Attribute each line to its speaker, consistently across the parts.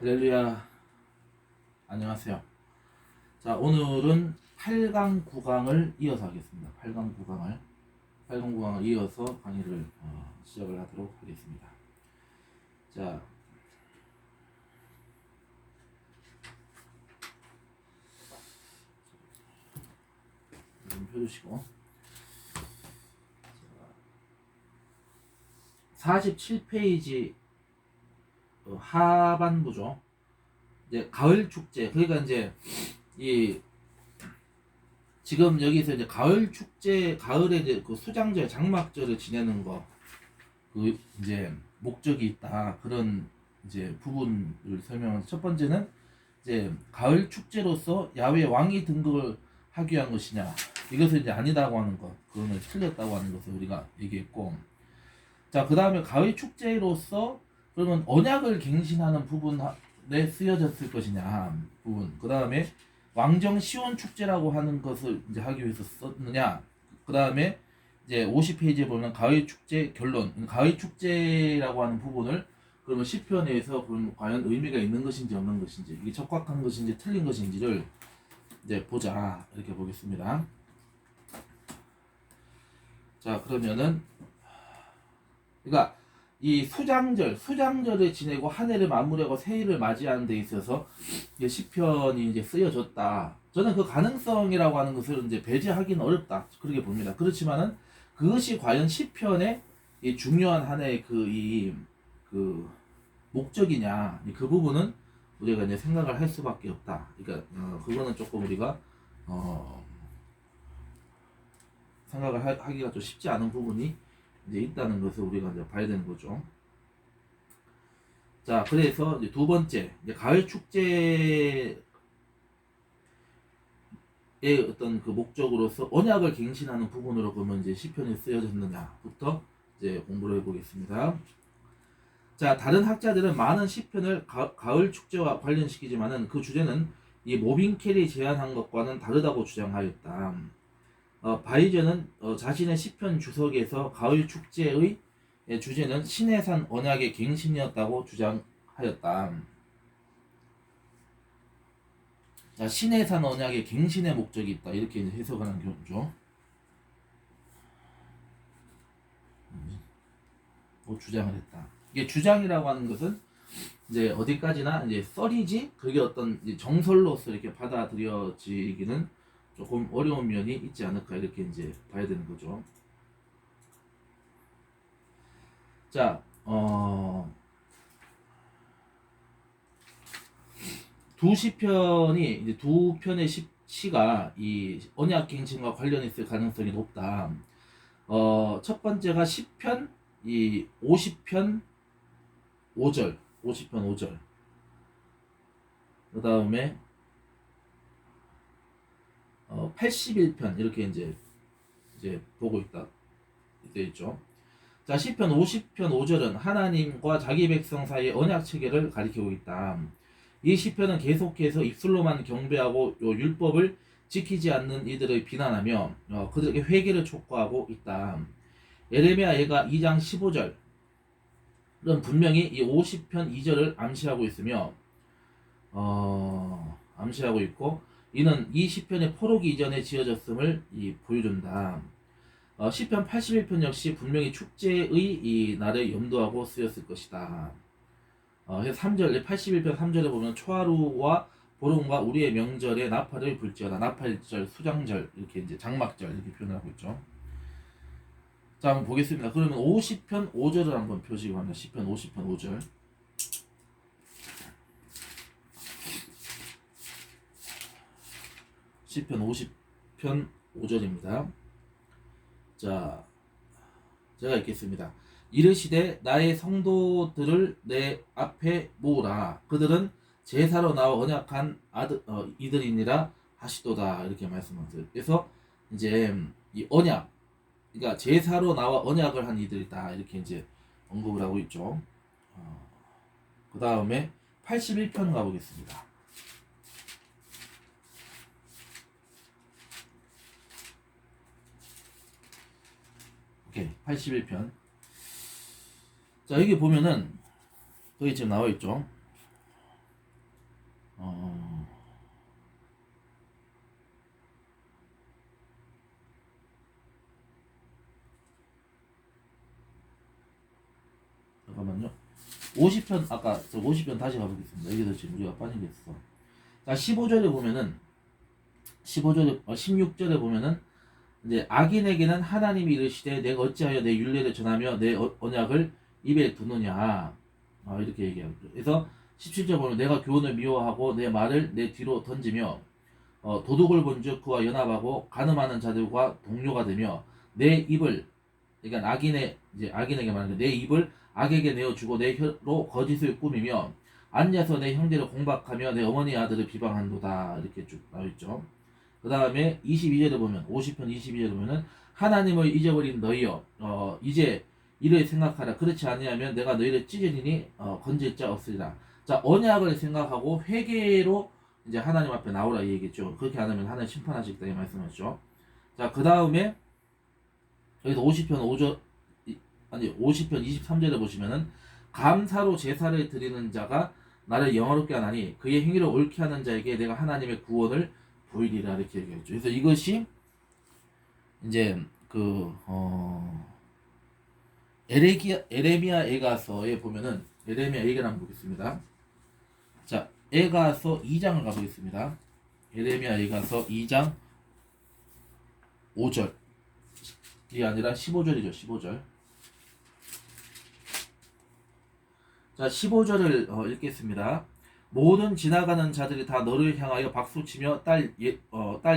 Speaker 1: 할렐루야. 안녕하세요. 자, 오늘은 8강 9강을 이어서 하겠습니다. 8강 9강을 이어서 강의를 시작을 하도록 하겠습니다. 자, 좀 펴주시고 47페이지 하반부죠. 이제 가을 축제. 그러니까 이제 이 지금 여기서 이제 가을 축제, 가을에 이제 그 수장절, 장막절을 지내는 거, 그 이제 목적이 있다. 그런 이제 부분을 설명한 첫 번째는 이제 가을 축제로서 야외 왕이 등극을 하기 위한 것이냐. 이것은 이제 아니다고 하는 것, 그거는 틀렸다고 하는 것을 우리가 얘기했고, 자, 그 다음에 가을 축제로서 그러면 언약을 갱신하는 부분에 쓰여졌을 것이냐 부분. 그 다음에 왕정 시온 축제라고 하는 것을 이제 하기 위해서 썼느냐. 그 다음에 이제 50페이지에 보면 가을 축제 결론. 가을 축제라고 하는 부분을 그러면 시편에서 그럼 과연 의미가 있는 것인지 없는 것인지, 이게 적확한 것인지 틀린 것인지를 이제 보자. 이렇게 보겠습니다. 자, 그러면은 그러니까 이 수장절을 지내고 한 해를 마무리하고 새해를 맞이하는 데 있어서 시편이 이제 쓰여졌다. 저는 그 가능성이라고 하는 것을 이제 배제하기는 어렵다. 그렇게 봅니다. 그렇지만은 그것이 과연 시편의 이 중요한 한 해의 그 목적이냐, 그 부분은 우리가 이제 생각을 할 수밖에 없다. 그러니까 그거는 조금 우리가 생각을 하기가 좀 쉽지 않은 부분이 이제 있다는 것을 우리가 이제 봐야 되는 거죠. 자, 그래서 이제 두 번째, 이제 가을 축제의 어떤 그 목적으로서 언약을 갱신하는 부분으로 보면 이제 시편이 쓰여졌느냐부터 이제 공부를 해보겠습니다. 자, 다른 학자들은 많은 시편을 가을 축제와 관련시키지만은 그 주제는 이 모빈켈이 제안한 것과는 다르다고 주장하였다. 바이저는 자신의 시편 주석에서 가을 축제의 주제는 신의 산 언약의 갱신이었다고 주장하였다. 자, 신의 산 언약의 갱신의 목적이 있다. 이렇게 이제 해석하는 경우죠. 주장을 했다. 이게 주장이라고 하는 것은 이제 어디까지나 이제 썰이지, 그게 어떤 이제 정설로서 이렇게 받아들여지기는 조금 어려운 면이 있지 않을까, 이렇게 이제 봐야 되는 거죠. 자, 두 시편이 이제 두 편의 시가 이 언약갱신과 관련이 있을 가능성이 높다. 첫 번째가 시편 이 50편 5절, 50편 5절. 그 다음에 81편 이렇게 이제 보고 있다. 되어 있죠. 자, 시편 50편 5절은 하나님과 자기 백성 사이의 언약 체계를 가리키고 있다. 이 시편은 계속해서 입술로만 경배하고 율법을 지키지 않는 이들을 비난하며 그들에게 회개를 촉구하고 있다. 예레미야 예가 2장 15절은 분명히 이 50편 2절을 암시하고 있으며 암시하고 있고, 이는 이 시편의 포로기 이전에 지어졌음을 보여준다. 시편 81편 역시 분명히 축제의 이 날을 염두하고 쓰였을 것이다. 그래서 3절, 81편 3절에 보면 초하루와 보름과 우리의 명절에 나팔을 불지어다. 나팔절, 수장절, 이렇게 이제 장막절 이렇게 표현하고 있죠. 자, 한번 보겠습니다. 그러면 50편 5절을 한번 펴시고 합니다. 시편 50편 5절. 시편 50편 5절입니다. 자, 제가 읽겠습니다. 이르시되 나의 성도들을 내 앞에 모으라. 그들은 제사로 나와 언약한 이들이니라 하시도다. 이렇게 말씀하세요. 그래서 이제 이 언약, 그러니까 제사로 나와 언약을 한 이들이다. 이렇게 이제 언급을 하고 있죠. 그 다음에 81편 가보겠습니다. 오케이, 81편. 자, 여기 보면은 여기 지금 나와 있죠. 50편 아까 저 50편 다시 가보겠습니다. 여기서 지금 우리가 빠진 게 있어. 자 15절에 보면은 16절에 보면은 이제 악인에게는 하나님이 이르시되 내가 어찌하여 내 율례를 전하며 내 언약을 입에 두느냐 이렇게 얘기하죠. 그래서 17절 보면 내가 교훈을 미워하고 내 말을 내 뒤로 던지며 도둑을 본즉 그와 연합하고 간음하는 자들과 동료가 되며 내 입을 그러니까 악인에게 말하는 내 입을 악에게 내어주고 내 혀로 거짓을 꾸미며 앉아서 내 형제를 공박하며 내 어머니 아들을 비방한도다 이렇게 쭉 나와있죠. 그 다음에 22절에 보면 50편 22절에 보면은 하나님을 잊어버린 너희여 이제 이를 생각하라 그렇지 아니하면 내가 너희를 찢으리니 건질 자 없으리라. 자 언약을 생각하고 회개로 이제 하나님 앞에 나오라 이 얘기죠. 그렇게 안 하면 하나님 심판하시겠다 이 말씀하셨죠. 자 그 다음에 여기서 50편 23절에 보시면은 감사로 제사를 드리는 자가 나를 영화롭게 하나니 그의 행위를 옳게 하는 자에게 내가 하나님의 구원을 보이리라 이렇게 얘기했죠. 그래서 이것이 이제 에레미야 에가서에 보면은 에레미야 에가를 한번 보겠습니다. 자 에가서 2장을 가보겠습니다. 에레미야 에가서 2장 5절 이 아니라 15절이죠. 15절. 자 15절을 읽겠습니다. 모든 지나가는 자들이 다 너를 향하여 박수치며 딸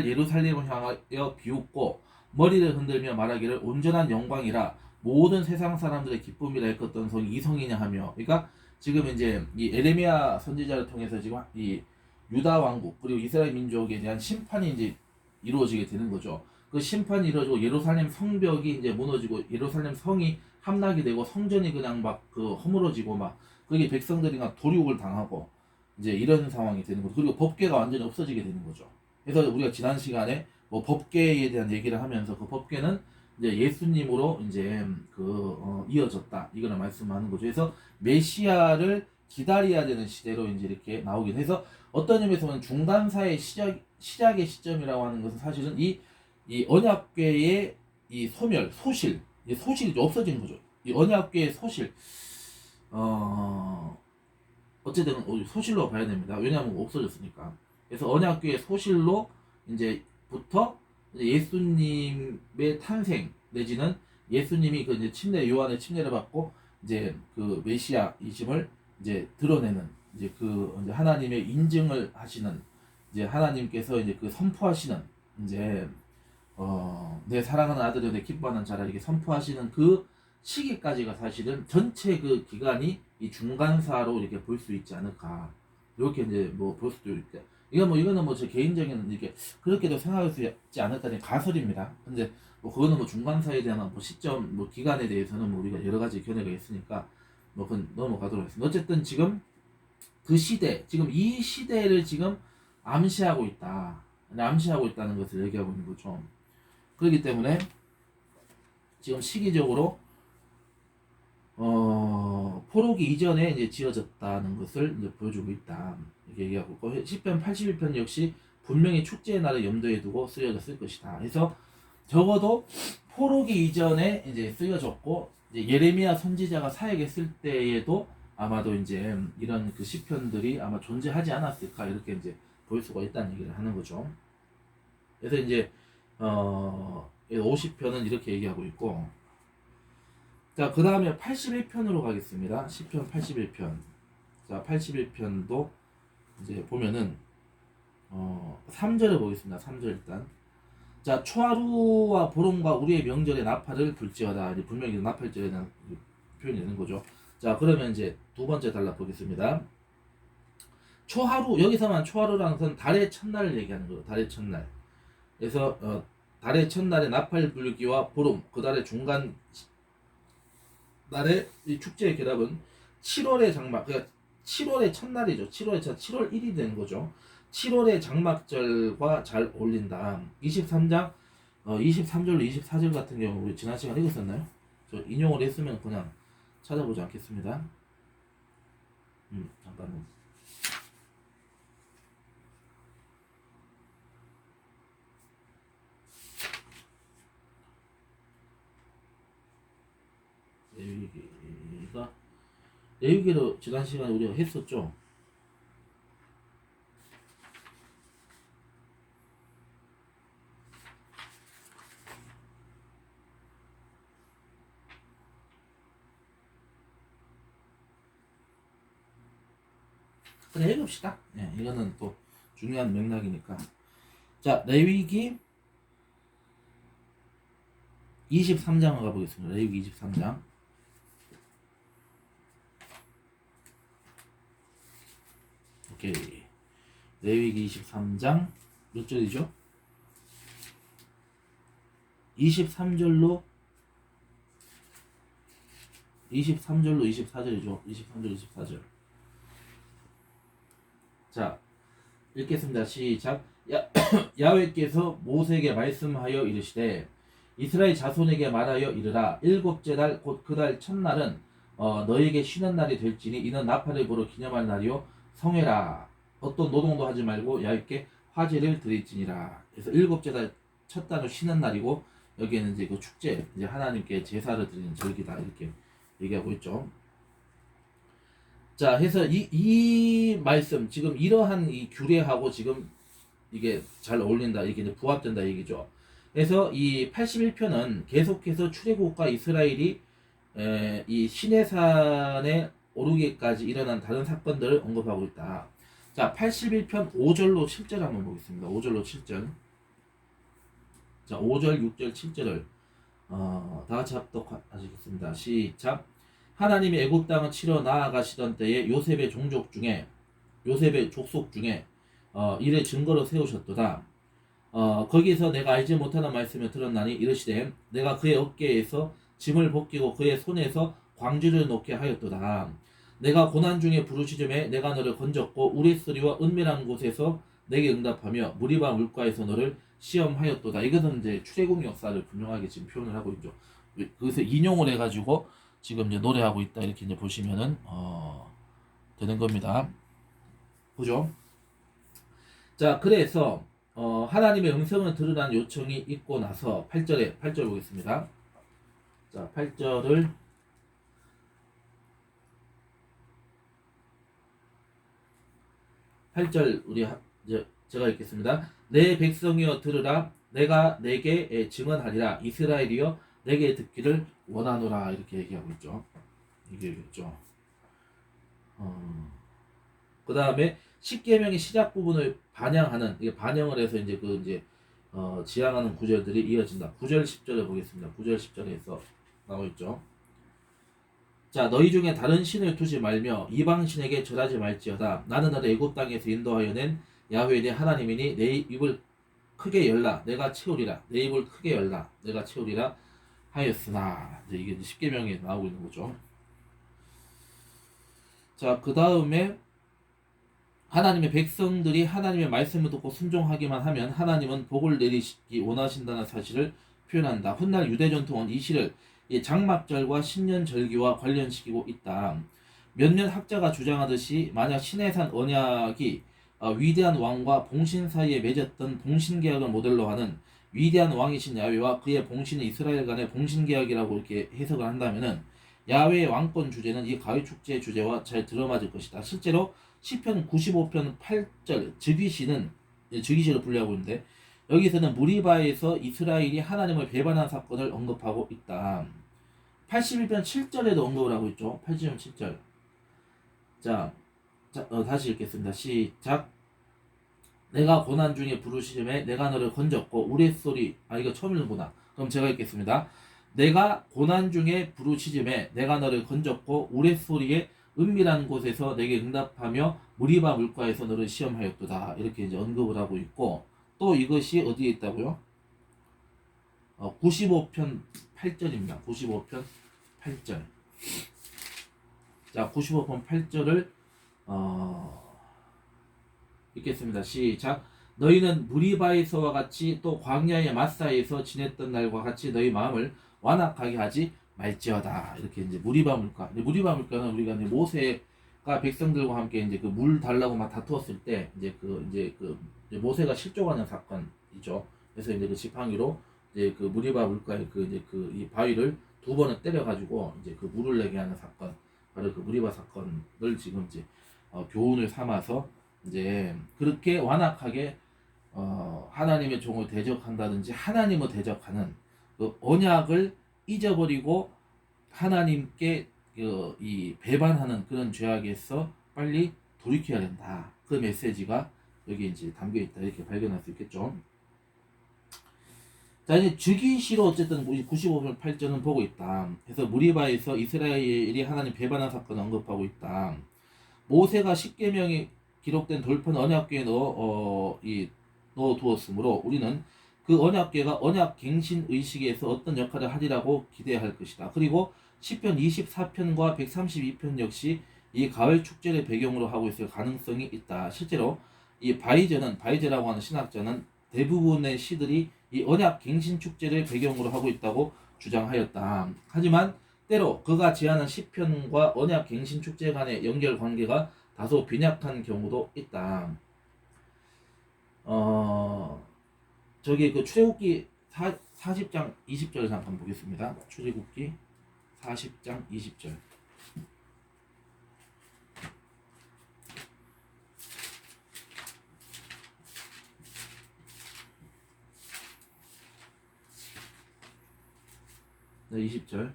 Speaker 1: 예루살렘을 향하여 비웃고 머리를 흔들며 말하기를 온전한 영광이라 모든 세상 사람들의 기쁨이라 일컫던 성이 이 성이냐 하며. 그러니까 지금 이제 이 에레미야 선지자를 통해서 지금 이 유다 왕국 그리고 이스라엘 민족에 대한 심판이 이제 이루어지게 되는 거죠. 그 심판이 이루어지고 예루살렘 성벽이 이제 무너지고 예루살렘 성이 함락이 되고 성전이 그냥 막 허물어지고 막 그게 백성들이 막 도륙을 당하고 이제 이런 상황이 되는 거죠. 그리고 법궤가 완전히 없어지게 되는 거죠. 그래서 우리가 지난 시간에 뭐 법궤에 대한 얘기를 하면서 그 법궤는 이제 예수님으로 이제 이어졌다 이거를 말씀하는 거죠. 그래서 메시아를 기다려야 되는 시대로 이제 이렇게 나오긴 해서 어떤 의미에서는 중간사의 시작의 시점이라고 하는 것은 사실은 이 언약궤의 이 소실이 좀 없어지는 거죠. 이 언약궤의 소실, 어쨌든 소실로 봐야 됩니다. 왜냐하면 없어졌으니까. 그래서 언약궤의 소실로 이제부터 예수님의 탄생 내지는 예수님이 이제 요한의 침례를 받고 이제 그 메시아이심을 이제 드러내는 이제 이제 하나님의 인증을 하시는 이제 하나님께서 이제 선포하시는 이제 내 사랑하는 아들이 내 기뻐하는 자라 이렇게 선포하시는 그 시기까지가 사실은 전체 그 기간이 이 중간사로 이렇게 볼 수 있지 않을까 이렇게 이제 뭐 볼 수도 있다. 이거는 뭐 제 개인적인 이렇게 그렇게도 생각할 수 있지 않을까는 가설입니다. 근데 뭐 그거는 뭐 중간사에 대한 뭐 시점 뭐 기간에 대해서는 뭐 우리가 여러 가지 견해가 있으니까 뭐 그건 넘어가도록 하겠습니다. 어쨌든 지금 그 시대 지금 이 시대를 지금 암시하고 있다는 것을 얘기하고 있는 거죠. 그렇기 때문에 지금 시기적으로 포로기 이전에 이제 지어졌다는 것을 이제 보여주고 있다 이렇게 얘기하고 있고 10편 81편 역시 분명히 축제의 날을 염두에 두고 쓰여졌을 것이다. 그래서 적어도 포로기 이전에 이제 쓰여졌고 이제 예레미야 선지자가 사역했을 때에도 아마도 이제 이런 그 시편들이 아마 존재하지 않았을까 이렇게 이제 볼 수가 있다는 얘기를 하는 거죠. 그래서 이제 50편은 이렇게 얘기하고 있고, 자, 그 다음에 81편으로 가겠습니다. 10편 81편. 자, 81편도 이제 보면은 3절을 보겠습니다. 3절 일단. 자, 초하루와 보름과 우리의 명절에 나팔을 불지어다. 이제 분명히 나팔절에 대한 표현이 되는 거죠. 자, 그러면 이제 두 번째 단락 보겠습니다. 초하루, 여기서만 초하루라는 것은 달의 첫날을 얘기하는 거예요. 달의 첫날. 그래서 달의 첫날에 나팔 불기와 보름, 그 달의 중간 날의 이 축제의 결합은 7월의 장막, 그러니까 7월의 첫날이죠. 7월 1일이 되는 거죠. 7월의 장막절과 잘 어울린다. 23장 23절로 24절 같은 경우 우리 지난 시간 읽었었나요? 저 인용을 했으면 그냥 찾아보지 않겠습니다. 잠깐만. 여기가 레위기로 지난 시간에 우리가 했었죠. 그래 해봅시다. 예, 이거는 또 중요한 맥락이니까. 자, 레위기 23장 가보겠습니다. 레위기 23장. 오케이. 레위기 23장 몇 절이죠? 23절로 24절이죠. 23절 24절. 자, 읽겠습니다. 시작. 야훼께서 모세에게 말씀하여 이르시되 이스라엘 자손에게 말하여 이르라. 일곱째 달 곧 그 달 첫날은 너에게 쉬는 날이 될지니 이는 나팔을 불어 기념할 날이요 성회라. 어떤 노동도 하지 말고 야훼께 화제를 드릴지니라. 그래서 일곱째 달 첫 달은 쉬는 날이고 여기에는 이제 그 축제, 이제 하나님께 제사를 드리는 절기다 이렇게 얘기하고 있죠. 자, 해서 이 말씀 지금 이러한 이 규례하고 지금 이게 잘 어울린다, 이게 이제 부합된다 얘기죠. 그래서 이 81편은 계속해서 출애굽과 이스라엘이 이 시내산에 오르기까지 일어난 다른 사건들을 언급하고 있다. 자, 81편 5절로 7절 한번 보겠습니다. 5절로 7절. 자, 5절, 6절, 7절을 다 같이 합독하시겠습니다. 시작. 하나님이 애굽 땅을 치러 나아가시던 때에 요셉의 종족 중에 요셉의 족속 중에 이를 증거로 세우셨도다. 거기서 내가 알지 못하는 말씀을 들었나니 이르시되 내가 그의 어깨에서 짐을 벗기고 그의 손에서 광주를 놓게 하였도다. 내가 고난 중에 부르짖음에 내가 너를 건졌고 우레소리와 은밀한 곳에서 내게 응답하며 무리바 물가에서 너를 시험하였도다. 이것은 이제 출애굽 역사를 분명하게 지금 표현을 하고 있죠. 그래서 인용을 해가지고 지금 이제 노래하고 있다 이렇게 이제 보시면은 되는 겁니다. 그죠? 자, 그래서 하나님의 음성을 들으라는 요청이 있고 나서 8절 보겠습니다. 자, 8절을 우리 제가 읽겠습니다. 내 백성이여 들으라. 내가 내게 증언하리라. 이스라엘이여 내게 듣기를 원하노라. 이렇게 얘기하고 있죠. 이게 있죠. 그 다음에 10계명의 시작 부분을 반영하는, 이게 반영을 해서 이제 지향하는 구절들이 이어진다. 9절 10절을 보겠습니다. 9절 10절에서 나와 있죠. 자, 너희 중에 다른 신을 두지 말며 이방 신에게 절하지 말지어다. 나는 너를 애굽 땅에서 인도하여 낸 야훼 네 하나님이니 내 입을 크게 열라 내가 채우리라. 내 입을 크게 열라 내가 채우리라 하였으나. 이게 10계명에 나오고 있는 거죠. 자, 그 다음에 하나님의 백성들이 하나님의 말씀을 듣고 순종하기만 하면 하나님은 복을 내리시기 원하신다는 사실을 표현한다. 훗날 유대 전통은 이 시를 장막절과 신년절기와 관련시키고 있다. 몇몇 학자가 주장하듯이 만약 시내산 언약이 위대한 왕과 봉신 사이에 맺었던 봉신계약을 모델로 하는 위대한 왕이신 야훼와 그의 봉신은 이스라엘 간의 봉신계약이라고 이렇게 해석을 한다면은 야훼의 왕권 주제는 이 가위 축제의 주제와 잘 들어맞을 것이다. 실제로 시편 95편 8절 즉위시를 분류하고 있는데 여기서는 무리바에서 이스라엘이 하나님을 배반한 사건을 언급하고 있다. 81편 7절에도 언급을 하고 있죠. 81편 7절. 자, 다시 읽겠습니다. 시작. 내가 고난 중에 부르짖음에 내가 너를 건졌고 우레소리. 이거 처음 읽는구나. 그럼 제가 읽겠습니다. 내가 고난 중에 부르짖음에 내가 너를 건졌고 우레소리에 은밀한 곳에서 내게 응답하며 무리바 물가에서 너를 시험하였도다. 이렇게 이제 언급을 하고 있고 또 이것이 어디에 있다고요? 95편 8절입니다. 95편 8절. 자, 95편 8절을 읽겠습니다. 시작. 너희는 무리바에서와 같이 또 광야의 마사에서 지냈던 날과 같이 너희 마음을 완악하게 하지 말지어다. 이렇게 이제 무리바 물가. 무리바 물가는 우리가 이제 모세가 백성들과 함께 이제 그 물 달라고 막 다투었을 때 이제 모세가 실족하는 사건이죠. 그래서 이제 그 지팡이로 이제 그 무리바 물가에 이 바위를 두 번을 때려가지고 이제 그 물을 내게 하는 사건. 바로 그 무리바 사건을 지금 이제 교훈을 삼아서 이제 그렇게 완악하게 하나님의 종을 대적한다든지 하나님을 대적하는 그 언약을 잊어버리고 하나님께 이 배반하는 그런 죄악에서 빨리 돌이켜야 된다. 그 메시지가 여기 이제 담겨 있다. 이렇게 발견할 수 있겠죠. 자, 이제 즉위시로 어쨌든 95편 8절은 보고 있다. 그래서 무리바에서 이스라엘이 하나님 배반한 사건을 언급하고 있다. 모세가 10계명이 기록된 돌판 언약궤에 넣어 두었으므로 우리는 그 언약궤가 언약 갱신 의식에서 어떤 역할을 하리라고 기대할 것이다. 그리고 시편 24편과 132편 역시 이 가을 축제를 배경으로 하고 있을 가능성이 있다. 실제로 이 바이제라고 하는 신학자는 대부분의 시들이 이 언약 갱신 축제를 배경으로 하고 있다고 주장하였다. 하지만 때로 그가 제안한 시편과 언약 갱신 축제 간의 연결 관계가 다소 빈약한 경우도 있다. 저기 그 출애굽기 40장 20절 잠깐 보겠습니다. 출애굽기 40장 20절. 네, 20절.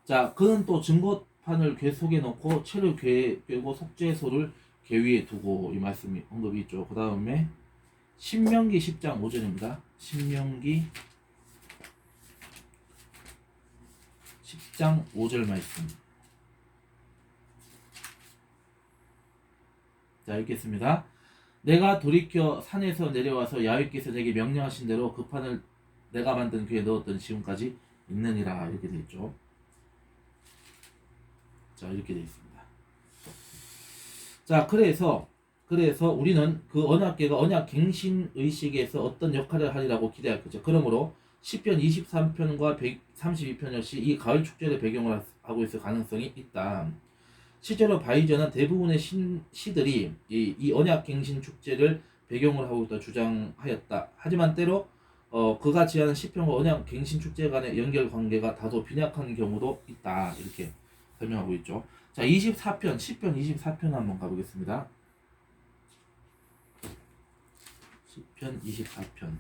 Speaker 1: 자, 그는 또 증거판을 궤 속에 넣고 채를 꿰고 속죄소를 궤 위에 두고, 이 말씀이 언급이 있죠. 그 다음에 신명기 10장 5절입니다. 신명기 10장 5절 말씀. 자, 읽겠습니다. 내가 돌이켜 산에서 내려와서 야훼께서 내게 명령하신 대로 그 판을 내가 만든 궤에 넣었더니 지금까지 있느니라. 이렇게 되어 있죠. 자, 이렇게 되어 있습니다. 자, 그래서 우리는 그 언약궤가 언약 갱신 의식에서 어떤 역할을 하리라고 기대할 거죠. 그러므로 시편 23편과 132편 역시 이 가을 축제를 배경으로 하고 있을 가능성이 있다. 실제로 바이저는 대부분의 시들이 이 언약 갱신 축제를 배경으로 하고 있다 주장하였다. 하지만 때로 그가 제안한 시편과 언약 갱신 축제 간의 연결 관계가 다소 빈약한 경우도 있다. 이렇게 설명하고 있죠. 자, 24편, 시편 24편 한번 가보겠습니다. 시편 24편.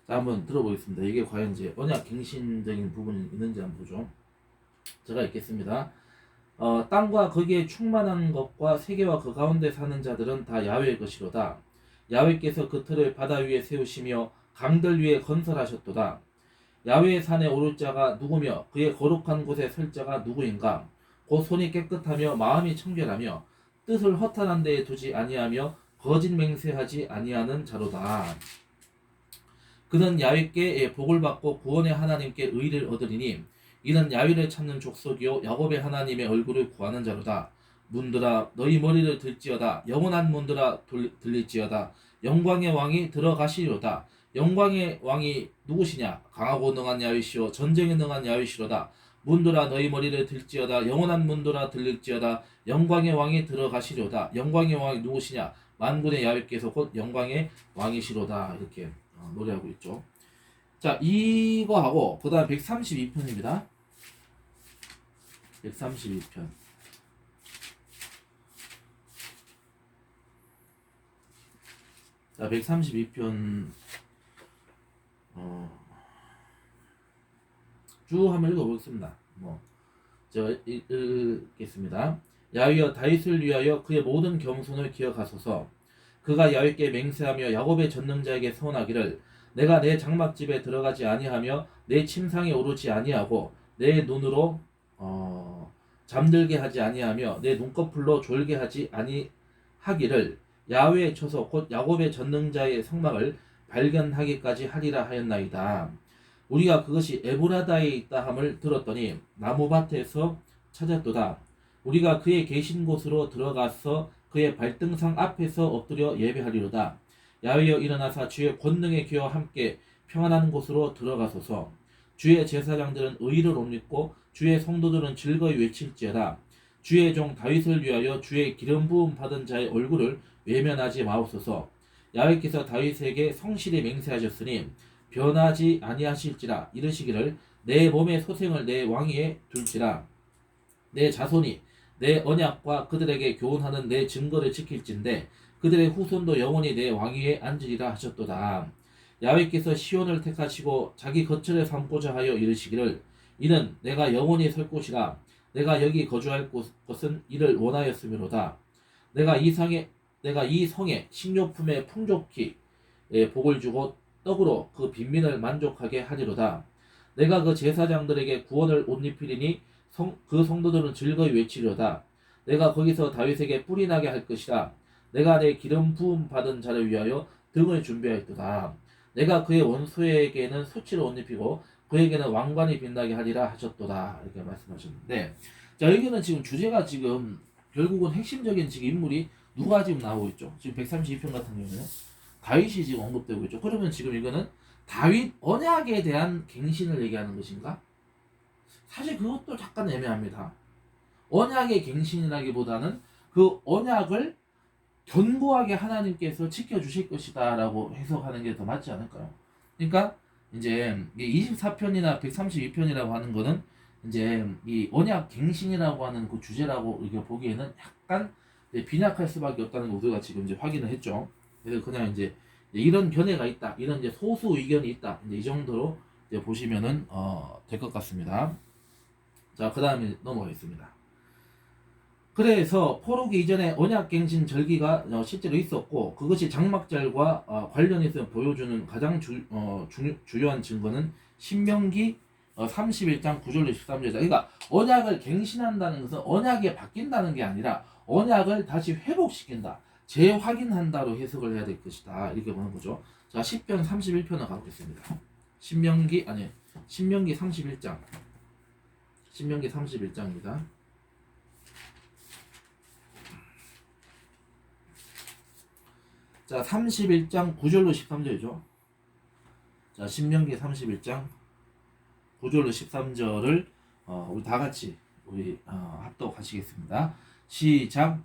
Speaker 1: 자, 한번 들어보겠습니다. 이게 과연 이제 언약 갱신적인 부분이 있는지 한번 보죠. 제가 읽겠습니다. 땅과 거기에 충만한 것과 세계와 그 가운데 사는 자들은 다 야훼의 것이로다. 야훼께서 그 틀을 바다 위에 세우시며 강들 위에 건설하셨도다. 야훼의 산에 오를 자가 누구며 그의 거룩한 곳에 설 자가 누구인가? 곧 손이 깨끗하며 마음이 청결하며 뜻을 허탄한 데에 두지 아니하며 거짓 맹세하지 아니하는 자로다. 그는 야훼께 복을 받고 구원의 하나님께 의를 얻으리니 이는 야훼를 찾는 족속이요 야곱의 하나님의 얼굴을 구하는 자로다. 문들아 너희 머리를 들지어다. 영원한 문들아 들릴지어다. 영광의 왕이 들어가시리로다. 영광의 왕이 누구시냐? 강하고 능한 야훼시오 전쟁에 능한 야훼시로다. 문들아 너희 머리를 들지어다. 영원한 문들아 들릴지어다. 영광의 왕이 들어가시리로다. 영광의 왕이 누구시냐? 만군의 야훼께서 곧 영광의 왕이시로다. 이렇게 노래하고 있죠. 자, 이거하고 그 다음 132편입니다. 132편. 자, 132편 쭉 한번 읽어보겠습니다. 제가 읽겠습니다. 야훼여 다윗을 위하여 그의 모든 겸손을 기억하소서. 그가 야훼께 맹세하며 야곱의 전능자에게 서원하기를 내가 내 장막집에 들어가지 아니하며 내 침상에 오르지 아니하고 내 눈으로 잠들게 하지 아니하며 내 눈꺼풀로 졸게 하지 아니하기를 야훼의 처소 곧 야곱의 전능자의 성막을 발견하기까지 하리라 하였나이다. 우리가 그것이 에브라다에 있다 함을 들었더니 나무밭에서 찾았도다. 우리가 그의 계신 곳으로 들어가서 그의 발등상 앞에서 엎드려 예배하리로다. 야훼여 일어나사 주의 권능의 귀와 함께 평안한 곳으로 들어가소서. 주의 제사장들은 의를 옮기고 주의 성도들은 즐거이 외칠지어다. 주의 종 다윗을 위하여 주의 기름 부음 받은 자의 얼굴을 외면하지 마옵소서. 야훼께서 다윗에게 성실히 맹세하셨으니 변하지 아니하실지라 이르시기를 내 몸의 소생을 내 왕위에 둘지라 내 자손이 내 언약과 그들에게 교훈하는 내 증거를 지킬진대 그들의 후손도 영원히 내 왕위에 앉으리라 하셨도다. 야훼께서 시온을 택하시고 자기 거처를 삼고자 하여 이르시기를 이는 내가 영원히 설 곳이라 내가 여기 거주할 것은 이를 원하였음이로다. 내가 이 성에 식료품에 풍족히 복을 주고 떡으로 그 빈민을 만족하게 하리로다. 내가 그 제사장들에게 구원을 옷 입히리니 그 성도들은 즐거이 외치리로다. 내가 거기서 다윗에게 뿔이 나게 할 것이라. 내가 내 기름 부음 받은 자를 위하여 등을 준비하였도다. 내가 그의 원수에게는 수치를 옷 입히고 그에게는 왕관이 빛나게 하리라 하셨도다. 이렇게 말씀하셨는데, 자 여기는 지금 주제가 지금 결국은 핵심적인 지금 인물이 누가 지금 나오고 있죠? 지금 132편 같은 경우는 다윗이 지금 언급되고 있죠. 그러면 지금 이거는 다윗 언약에 대한 갱신을 얘기하는 것인가? 사실 그것도 잠깐 애매합니다. 언약의 갱신이라기보다는 그 언약을 견고하게 하나님께서 지켜주실 것이다 라고 해석하는 게 더 맞지 않을까요? 그러니까 이제 24편이나 132편이라고 하는 거는 이제 이 언약 갱신이라고 하는 그 주제라고 이렇게 보기에는 약간 빈약할 수밖에 없다는 거 우리가 지금 이제 확인을 했죠. 그래서 그냥 이제 이런 견해가 있다, 이런 이제 소수 의견이 있다, 이제 이 정도로 이제 보시면은 될 것 같습니다. 자, 그 다음에 넘어가겠습니다. 그래서 포로기 이전에 언약갱신 절기가 실제로 있었고 그것이 장막절과 관련해서 보여주는 가장 주요한 증거는 신명기 31장 9절로 13절이다. 그러니까 언약을 갱신한다는 것은 언약이 바뀐다는 게 아니라 언약을 다시 회복시킨다, 재확인한다로 해석을 해야 될 것이다, 이렇게 보는 거죠. 자, 10편 31편을 가보겠습니다. 신명기 31장, 신명기 31장입니다. 자, 31장 9절로 13절이죠. 자, 신명기 31장 9절로 13절을 우리 다 같이 합독하시겠습니다. 시작.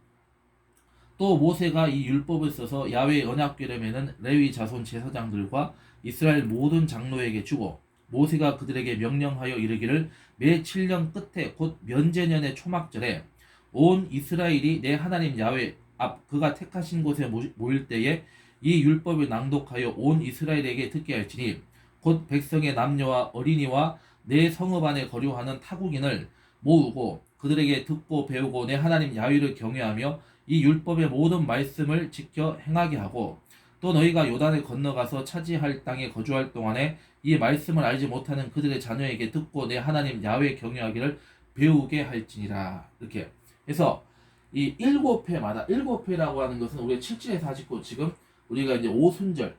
Speaker 1: 또 모세가 이 율법을 써서 야훼의 언약궤름에는 레위 자손 제사장들과 이스라엘 모든 장로에게 주고 모세가 그들에게 명령하여 이르기를 매 7년 끝에 곧 면제년의 초막절에 온 이스라엘이 내 하나님 야훼 앞 그가 택하신 곳에 모일 때에 이 율법을 낭독하여 온 이스라엘에게 듣게 할지니 곧 백성의 남녀와 어린이와 내 성읍 안에 거류하는 타국인을 모으고 그들에게 듣고 배우고 내 하나님 야훼를 경외하며 이 율법의 모든 말씀을 지켜 행하게 하고 또 너희가 요단을 건너가서 차지할 땅에 거주할 동안에 이 말씀을 알지 못하는 그들의 자녀에게 듣고 내 하나님 야훼 경외하기를 배우게 할지니라. 이렇게 해서 이 7회마다 7회라고 하는 것은 우리가 7절에서 49 지금 우리가 이제 오순절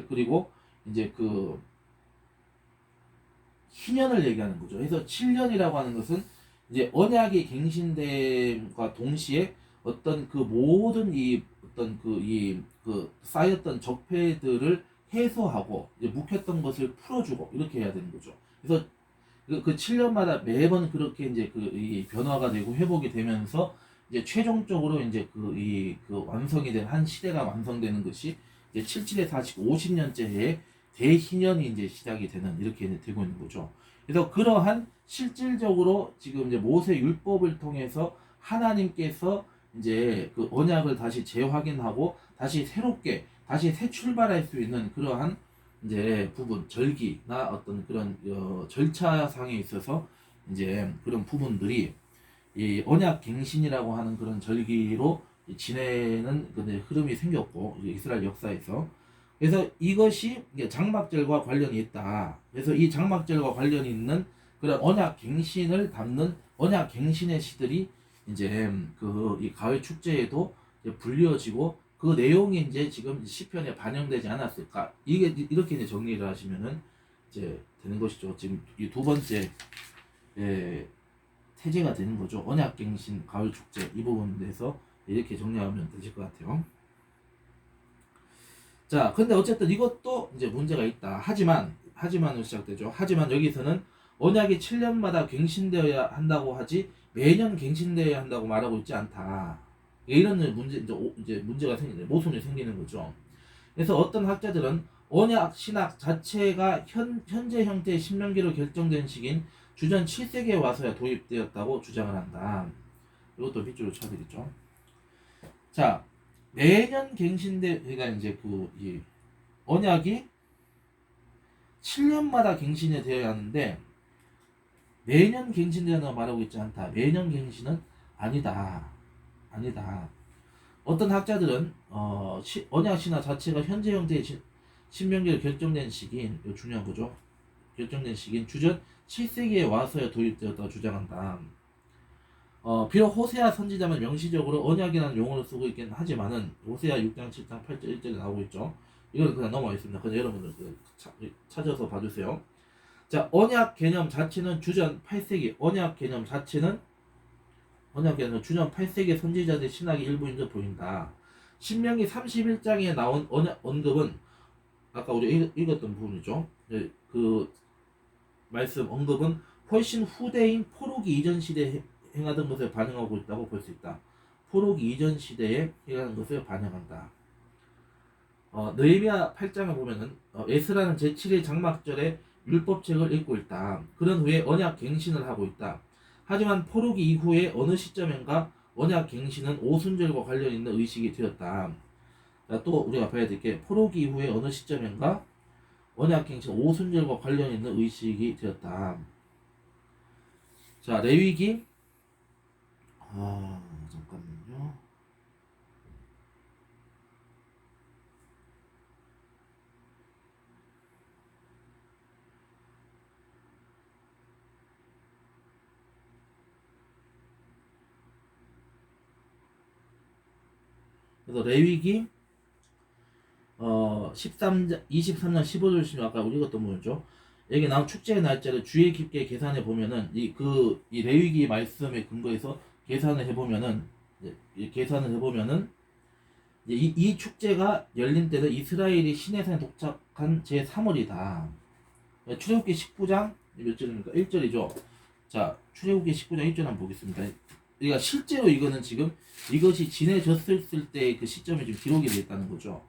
Speaker 1: 그리고 이제 그 희년을 얘기하는 거죠. 그래서 7년이라고 하는 것은 이제 언약이 갱신됨과 동시에 어떤 그 모든 그 쌓였던 적폐들을 해소하고 이제 묵혔던 것을 풀어주고 이렇게 해야 되는 거죠. 그래서 그 7년마다 매번 그렇게 이제 이 변화가 되고 회복이 되면서 이제 최종적으로 이제 그 완성이 된 한 시대가 완성되는 것이 이제 77에 40, 50년째에 대희년이 이제 시작이 되는 이렇게 이제 되고 있는 거죠. 그래서 그러한 실질적으로 지금 이제 모세 율법을 통해서 하나님께서 이제 그 언약을 다시 재확인하고 다시 새롭게 다시 새 출발할 수 있는 그러한 이제 부분 절기나 어떤 그런 절차상에 있어서 이제 그런 부분들이 이 언약 갱신이라고 하는 그런 절기로 지내는 흐름이 생겼고 이스라엘 역사에서 그래서 이것이 장막절과 관련이 있다. 그래서 이 장막절과 관련이 있는 그런 언약 갱신을 담는 언약 갱신의 시들이 이제 이 가을 축제에도 불려지고 그 내용이 이제 지금 시편에 반영되지 않았을까? 이게 이렇게 이제 정리를 하시면은 이제 되는 것이죠. 지금 이 두 번째 태제가 되는 거죠. 언약갱신 가을 축제 이 부분에 대해서 이렇게 정리하면 되실 것 같아요. 자, 근데 어쨌든 이것도 이제 문제가 있다. 하지만으로 시작되죠. 하지만 여기서는 언약이 7년마다 갱신되어야 한다고 하지 매년 갱신되어야 한다고 말하고 있지 않다. 이런 문제가 생기는 모순이 생기는 거죠. 그래서 어떤 학자들은 언약 신학 자체가 현재 형태의 신명기로 결정된 시기인 주전 7세기에 와서야 도입되었다고 주장을 한다. 이것도 밑줄로 쳐드리죠. 자, 매년 갱신대회가 이제 이 언약이 7년마다 갱신이 되어야 하는데 매년 갱신되어야 말하고 있지 않다. 매년 갱신은 아니다. 아니다. 어떤 학자들은 언약 신화 자체가 현재 형태의 신명기로 결정된 시기인, 이거 중요한 거죠. 결정된 시기인 주전 7세기에 와서야 도입되었다고 주장한다. 비록 호세아 선지자만 명시적으로 언약이라는 용어를 쓰고 있긴 하지만은 호세아 6장, 7장, 8절, 1절에 나오고 있죠. 이건 그냥 넘어가 있습니다. 그냥 여러분들 찾아서 봐주세요. 자, 언약 개념 자체는 주전 8세기, 언약 개념 자체는 주전 8세기 선지자들의 신학의 일부인 듯 보인다. 신명기 31장에 나온 언급은 아까 우리 읽었던 부분이죠. 그 말씀 언급은 훨씬 후대인 포로기 이전 시대에 행하던 것을 반영하고 있다고 볼 수 있다. 포로기 이전 시대에 행하는 것을 반영한다. 느헤미야 8장을 보면은 에스라는 제7일 장막절에 율법책을 읽고 있다. 그런 후에 언약 갱신을 하고 있다. 하지만 포로기 이후에 어느 시점인가 언약 갱신은 오순절과 관련 있는 의식이 되었다. 자, 또 우리가 봐야 될 게 포로기 이후에 어느 시점인가 언약 갱신 오순절과 관련 있는 의식이 되었다. 자, 레위기 잠깐만요. 그래서 레위기 23장 23장 15절 아까 우리 읽었던 부분이죠. 여기 나온 축제의 날짜를 주의 깊게 계산해 보면은 이 레위기 말씀에 근거해서 계산을 해보면은 이 축제가 열린 때는 이스라엘이 시내산에 도착한 제 3월이다. 출애굽기 19장 몇 절입니까? 1절이죠. 자, 출애굽기 19장 1절 한번 보겠습니다. 그러니까 실제로 이거는 지금 이것이 지내졌을 때의 그 시점에 지금 기록이 되어 있다는 거죠.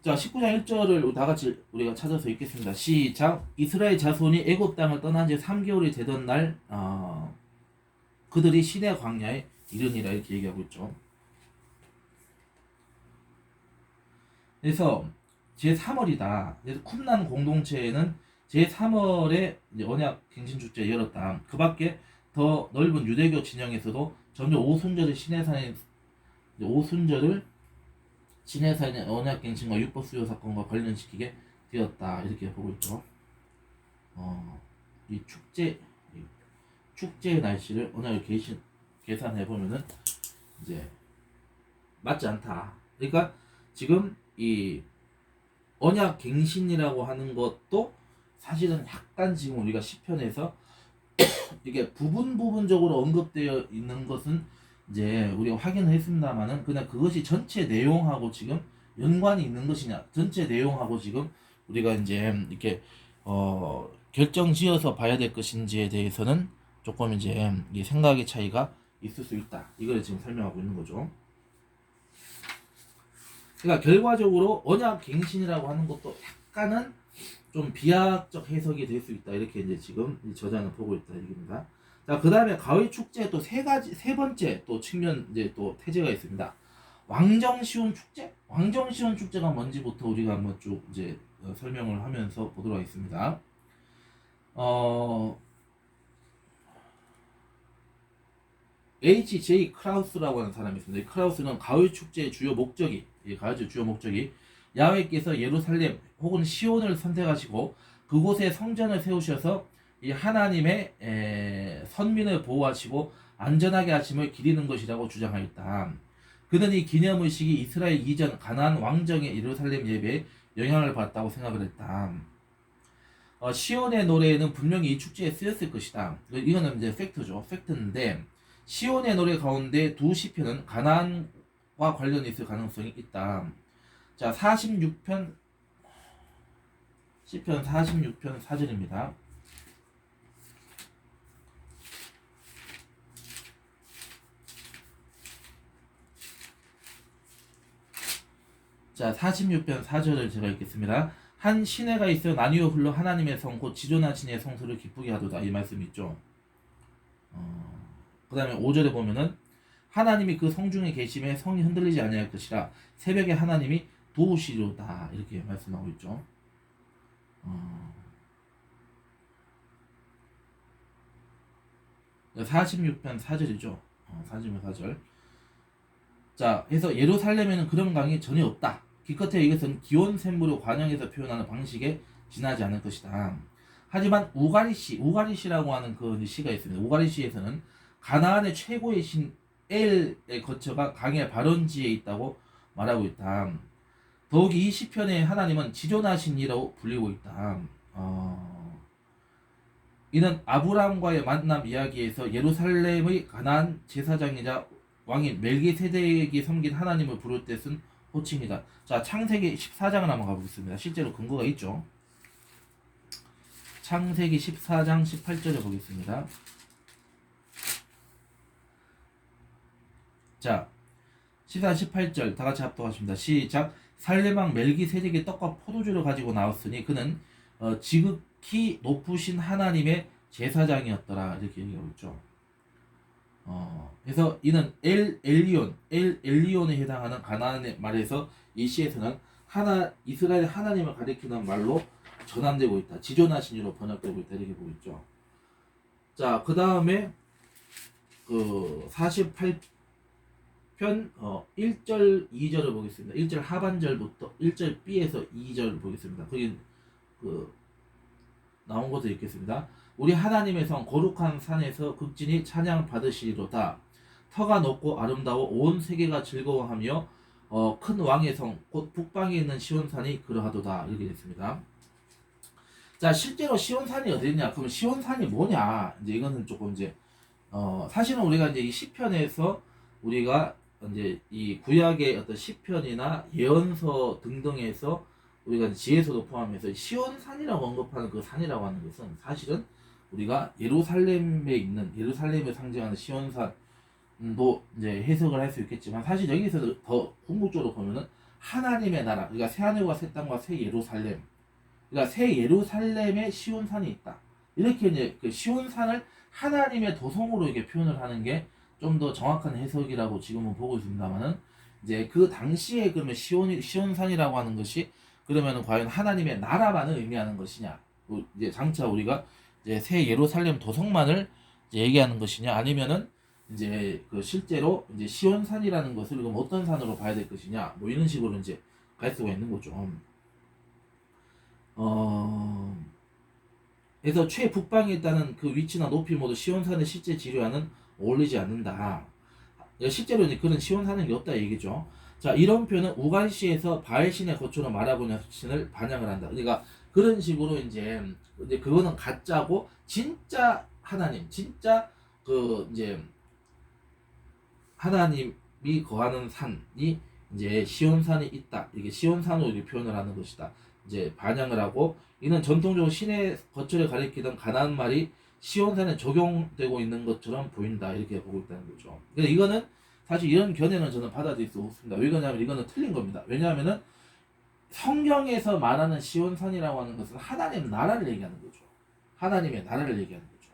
Speaker 1: 자, 19장 1절을 다 같이 우리가 찾아서 읽겠습니다. 시작. 이스라엘 자손이 애굽 땅을 떠난 지 3개월이 되던 날 그들이 시내 광야에 이르니라 이렇게 얘기하고 있죠. 그래서 제3월이다. 그래서 쿰난 공동체에는 제3월에 언약 갱신 축제 열었다. 그 밖에 더 넓은 유대교 진영에서도 점점 오순절의 시내산의 언약갱신과 율법 수요 사건과 관련시키게 되었다. 이렇게 보고 있죠. 이 축제의 날씨를 언약을 계산해 보면은 이제 맞지 않다. 그러니까 지금 이 언약갱신이라고 하는 것도 사실은 약간 지금 우리가 시편에서 이게 부분적으로 언급되어 있는 것은 이제 우리가 확인을 했습니다만은 그냥 그것이 전체 내용하고 지금 연관이 있는 것이냐, 전체 내용하고 지금 우리가 이제 이렇게 결정지어서 봐야 될 것인지에 대해서는 조금 이제 이 생각의 차이가 있을 수 있다. 이걸 지금 설명하고 있는 거죠. 그러니까 결과적으로 언약 갱신이라고 하는 것도 약간은 좀 비약적 해석이 될 수 있다. 이렇게 이제 지금 이 저자는 보고 있다 얘기입니다. 자, 그 다음에 가을 축제 또 세 번째 또 측면 이제 또 태제가 있습니다. 왕정시온 축제? 왕정시온 축제가 뭔지부터 우리가 한번 쭉 이제 설명을 하면서 보도록 하겠습니다. H.J. 크라우스라고 하는 사람이 있습니다. 이 크라우스는 가을 축제의 주요 목적이 야훼께서 예루살렘 혹은 시온을 선택하시고 그곳에 성전을 세우셔서 이 하나님의 선민을 보호하시고 안전하게 하심을 기리는 것이라고 주장하였다. 그는 이 기념의식이 이스라엘 이전 가나안 왕정의 예루살렘 예배에 영향을 받았다고 생각을 했다. 시온의 노래에는 분명히 이 축제에 쓰였을 것이다. 이거는 이제 팩트인데 시온의 노래 가운데 두 시편은 가나안과 관련이 있을 가능성이 있다. 자, 46편 시편 46편 4절입니다. 자, 46편 4절을 제가 읽겠습니다. 한 시내가 있어 나뉘어 흘러 하나님의 성 곧 지존하신 이의 성소를 기쁘게 하도다. 이 말씀 있죠. 그 다음에 5절에 보면은 하나님이 그 성 중에 계심에 성이 흔들리지 아니할 것이라 새벽에 하나님이 도우시리로다. 이렇게 말씀하고 있죠. 46편 4절이죠. 46편 4절. 자, 그래서 예루살렘에는 그런 강이 전혀 없다. 기껏해 이것은 기온 샘물을 관영에서 표현하는 방식에 지나지 않을 것이다. 하지만 우가리시라고 하는 그 시가 있습니다. 우가리시에서는 가나안의 최고의 신 엘의 거처가 강의 발원지에 있다고 말하고 있다. 더욱이 이 시편에 하나님은 지존하신 이라고 불리고 있다. 이는 아브라함과의 만남 이야기에서 예루살렘의 가나안 제사장이자 왕인 멜기세덱이 섬긴 하나님을 부를 때 쓴 호칭이다. 자, 창세기 14장을 한번 가보겠습니다. 실제로 근거가 있죠. 창세기 14장 18절을 보겠습니다. 자, 14, 18절 다 같이 합독하십니다. 시작. 살레망 멜기세덱이 떡과 포도주를 가지고 나왔으니 그는 지극히 높으신 하나님의 제사장이었더라. 이렇게 얘기하고 있죠. 그래서 이는 엘리온에 해당하는 가나안의 말에서 이 시에서는 이스라엘 하나님을 가리키는 말로 전환되고 있다. 지존하신 이로 번역되고 있다. 이렇게 보고 있죠. 자, 그 다음에 그 48편 1절 2절을 보겠습니다. 1절 하반절부터 1절 B에서 2절 보겠습니다. 거기 나온 것을 읽겠습니다. 우리 하나님의 성 거룩한 산에서 극진히 찬양 받으시리로다. 터가 높고 아름다워 온 세계가 즐거워하며 큰 왕의 성 곧 북방에 있는 시온산이 그러하도다. 이렇게 됐습니다. 자, 실제로 시온산이 어디냐? 그럼 시온산이 뭐냐? 이제 이거는 조금 이제 사실은 우리가 이제 이 시편에서 우리가 이제 이 구약의 어떤 시편이나 예언서 등등에서 우리가 지혜서도 포함해서 시온산이라고 언급하는 그 산이라고 하는 것은 사실은 우리가 예루살렘을 상징하는 시온산도 이제 해석을 할 수 있겠지만 사실 여기서 더 궁극적으로 보면은 하나님의 나라, 그러니까 새 하늘과 새 땅과 새 예루살렘, 그러니까 새 예루살렘에 시온산이 있다. 이렇게 이제 그 시온산을 하나님의 도성으로 이렇게 표현을 하는 게 좀 더 정확한 해석이라고 지금은 보고 있습니다만은 이제 그 당시에 그러면 시온산이라고 하는 것이 그러면은 과연 하나님의 나라만을 의미하는 것이냐? 이제 장차 우리가 이제 새 예루살렘 도성만을 이제 얘기하는 것이냐? 아니면은 이제 그 실제로 이제 시온산이라는 것을 그럼 어떤 산으로 봐야 될 것이냐? 뭐 이런 식으로 이제 갈 수가 있는 거죠. 그래서 최북방에 있다는 그 위치나 높이 모두 시온산의 실제 지류와는 어울리지 않는다. 실제로 이제 그런 시온산은 게 없다 얘기죠. 자, 이런 표현은 우갈시에서 바알신의 거처로 말하고 있는 신을 반영을 한다. 그러니까 그런 식으로 이제 그거는 가짜고 진짜 하나님, 진짜 그 이제 하나님이 거하는 산이 이제 시온산이 있다. 이게 시온산으로 이렇게 표현을 하는 것이다. 이제 반영을 하고 이는 전통적으로 신의 거처를 가리키던 가나안 말이 시온산에 적용되고 있는 것처럼 보인다. 이렇게 보고 있다는 거죠. 근데 이거는 사실 이런 견해는 저는 받아들일 수 없습니다. 왜 그러냐면 이거는 틀린 겁니다. 왜냐하면은 성경에서 말하는 시온산이라고 하는 것은 하나님 나라를 얘기하는 거죠. 하나님의 나라를 얘기하는 거죠.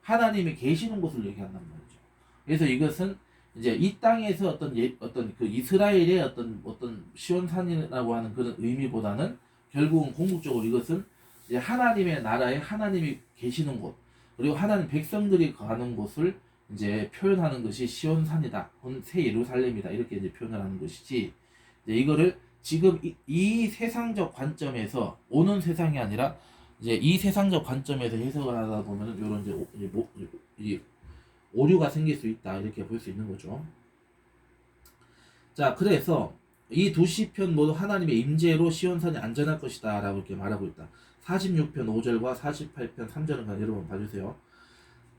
Speaker 1: 하나님이 계시는 곳을 얘기한단 말이죠. 그래서 이것은 이제 이 땅에서 어떤 그 이스라엘의 어떤 시온산이라고 하는 그런 의미보다는 결국은 궁극적으로 이것은 이제 하나님의 나라에 하나님이 계시는 곳, 그리고 하나님 백성들이 가는 곳을 이제 표현하는 것이 시온산이다, 새 예루살렘이다, 이렇게 이제 표현을 하는 것이지, 이제 이거를 지금 이 세상적 관점에서 오는 세상이 아니라 이제 이 세상적 관점에서 해석을 하다 보면은 이런 이제 오류가 생길 수 있다, 이렇게 볼 수 있는 거죠. 자, 그래서 이 두 시편 모두 하나님의 임재로 시온산이 안전할 것이다 라고 이렇게 말하고 있다. 46편 5절과 48편 3절은 여러분 봐주세요.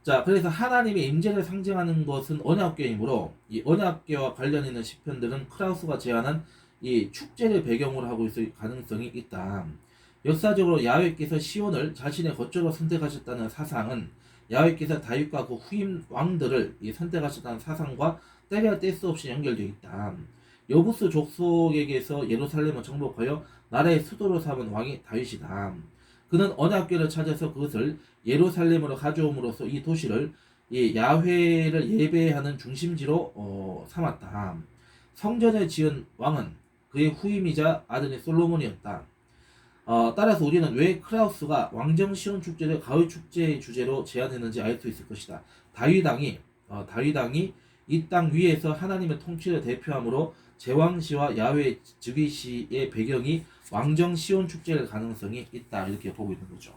Speaker 1: 자, 그래서 하나님의 임재를 상징하는 것은 언약궤이므로 이 언약궤와 관련 있는 시편들은 크라우스가 제안한 이 축제를 배경으로 하고 있을 가능성이 있다. 역사적으로 야훼께서 시온을 자신의 거처로 선택하셨다는 사상은 야훼께서 다윗과 그 후임 왕들을 선택하셨다는 사상과 때려 뗄 수 없이 연결되어 있다. 여부스 족속에게서 예루살렘을 정복하여 나라의 수도로 삼은 왕이 다윗이다. 그는 언약궤를 찾아서 그것을 예루살렘으로 가져옴으로써 이 도시를 이 야훼를 예배하는 중심지로 삼았다. 성전을 지은 왕은 그의 후임이자 아들인 솔로몬이었다. 따라서 우리는 왜 크라우스가 왕정 시온 축제를 가을 축제의 주제로 제안했는지 알 수 있을 것이다. 다윗왕이 이 땅 위에서 하나님의 통치를 대표하므로 제왕시와 야훼 즉위시의 배경이 왕정 시온 축제일 가능성이 있다. 이렇게 보고 있는 거죠.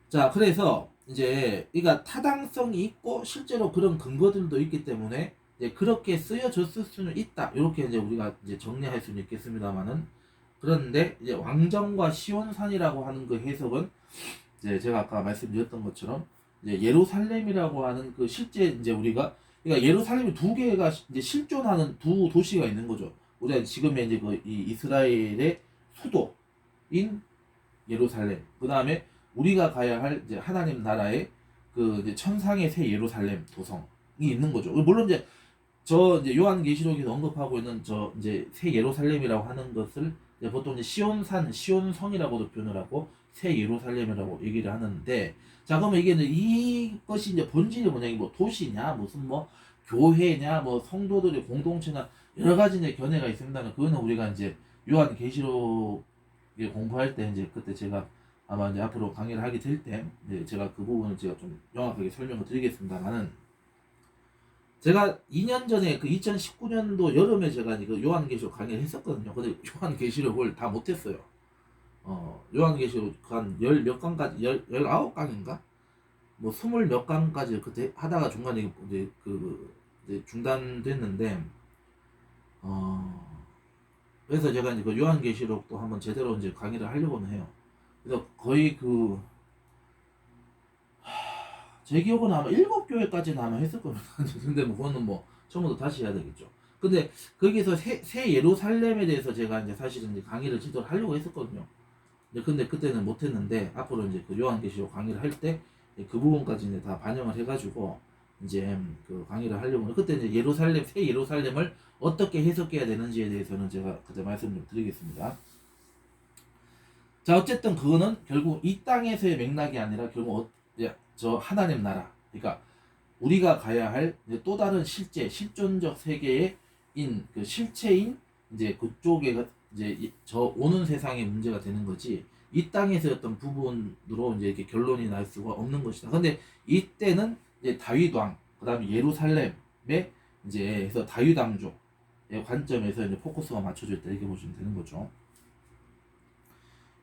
Speaker 1: 자, 그래서 이제 이가 타당성이 있고 실제로 그런 근거들도 있기 때문에 이제 그렇게 쓰여졌을 수는 있다. 이렇게 이제 우리가 이제 정리할 수는 있겠습니다만은 그런데 이제 왕정과 시온산이라고 하는 그 해석은 이제 제가 아까 말씀드렸던 것처럼 이제 예루살렘이라고 하는 그 실제 이제 우리가 그러니까 예루살렘이 두 개가 이제 실존하는 두 도시가 있는 거죠. 우리가 지금의 이제 그 이 이스라엘의 수도인 예루살렘, 그 다음에 우리가 가야 할 이제 하나님 나라의 그 이제 천상의 새 예루살렘 도성이 있는 거죠. 물론 이제 저 이제 요한계시록에서 언급하고 있는 저 이제 새 예루살렘이라고 하는 것을 이제 보통 이제 시온산, 시온성이라고도 표현을 하고 새 예루살렘이라고 얘기를 하는데, 자 그러면 이게 이제 이것이 이제 본질이 뭐냐, 뭐 도시냐, 무슨 뭐 교회냐, 뭐 성도들의 공동체나 여러 가지 이제 견해가 있습니다만, 그거는 우리가 이제 요한계시록 공부할 때 이제 그때 제가 아마 이제 앞으로 강의를 하게 될 때 제가 그 부분을 제가 좀 명확하게 설명을 드리겠습니다만은, 제가 2년 전에 그 2019년도 여름에 제가 그 요한계시록 강의를 했었거든요. 근데 요한계시록을 다 못했어요. 요한계시록 한 열 몇 강까지, 19강인가? 뭐 20 몇 강까지 그때 하다가 중간에 이제 이제 중단됐는데, 그래서 제가 이제 그 요한계시록도 한번 제대로 이제 강의를 하려고는 해요. 그래서 거의 제 기억은 아마 7교회까지는 아마 했을 겁니다. 근데 뭐 그거는 뭐 처음부터 다시 해야 되겠죠. 근데 거기서 새 예루살렘에 대해서 제가 이제 사실은 이제 강의를 제대로 하려고 했었거든요. 근데 그때는 못했는데, 앞으로 이제 그 요한계시록 강의를 할 때 그 부분까지 이제 다 반영을 해가지고 이제 그 강의를 하려고. 그때 이제 새 예루살렘을 어떻게 해석해야 되는지에 대해서는 제가 그때 말씀 좀 드리겠습니다. 자, 어쨌든 그거는 결국 이 땅에서의 맥락이 아니라 결국 저 하나님 나라, 그러니까 우리가 가야 할 또 다른 실존적 세계의 그 실체인 이제 그쪽에 이제 저 오는 세상의 문제가 되는 거지, 이 땅에서 어떤 부분으로 이제 이렇게 결론이 날 수가 없는 것이다. 근데 이때는 이제 다윗 왕, 그다음에 예루살렘에 이제 해서 다윗 왕족의 관점에서 이제 포커스가 맞춰져 있다, 이렇게 보시면 되는 거죠.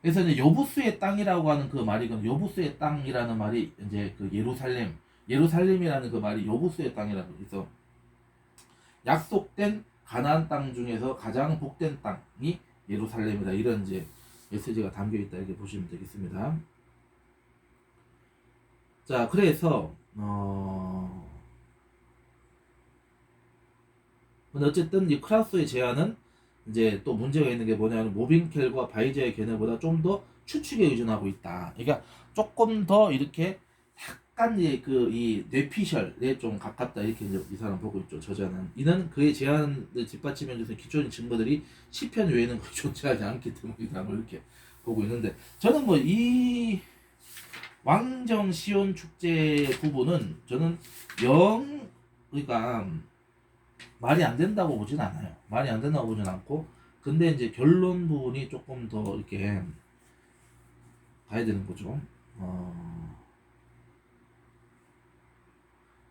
Speaker 1: 그래서 이제 여부스의 땅이라고 하는 그 말이, 여부스의 땅이라는 말이 이제 그 예루살렘이라는 그 말이 여부스의 땅이라고 해서 약속된 가나안 땅 중에서 가장 복된 땅이 예루살렘이다, 이런 이제 메시지가 담겨 있다, 이렇게 보시면 되겠습니다. 자, 그래서 근데 어쨌든 이 크라우스의 제안은 이제 또 문제가 있는 게 뭐냐면, 모빈켈과 바이자의 견해보다 좀 더 추측에 의존하고 있다. 그러니까 조금 더 이렇게 약간 이 뇌피셜에 좀 가깝다, 이렇게 이제 이 사람 보고 있죠. 저자는 이는 그의 제안을 뒷받침해주는 기초적인 증거들이 시편 외에는 거의 존재하지 않기 때문이다, 뭐 이렇게 보고 있는데, 저는 뭐 이 왕정 시온 축제 부분은 저는 그러니까 말이 안 된다고 보진 않아요. 말이 안 된다고 보진 않고, 근데 이제 결론 부분이 조금 더 이렇게 가야 되는 거죠.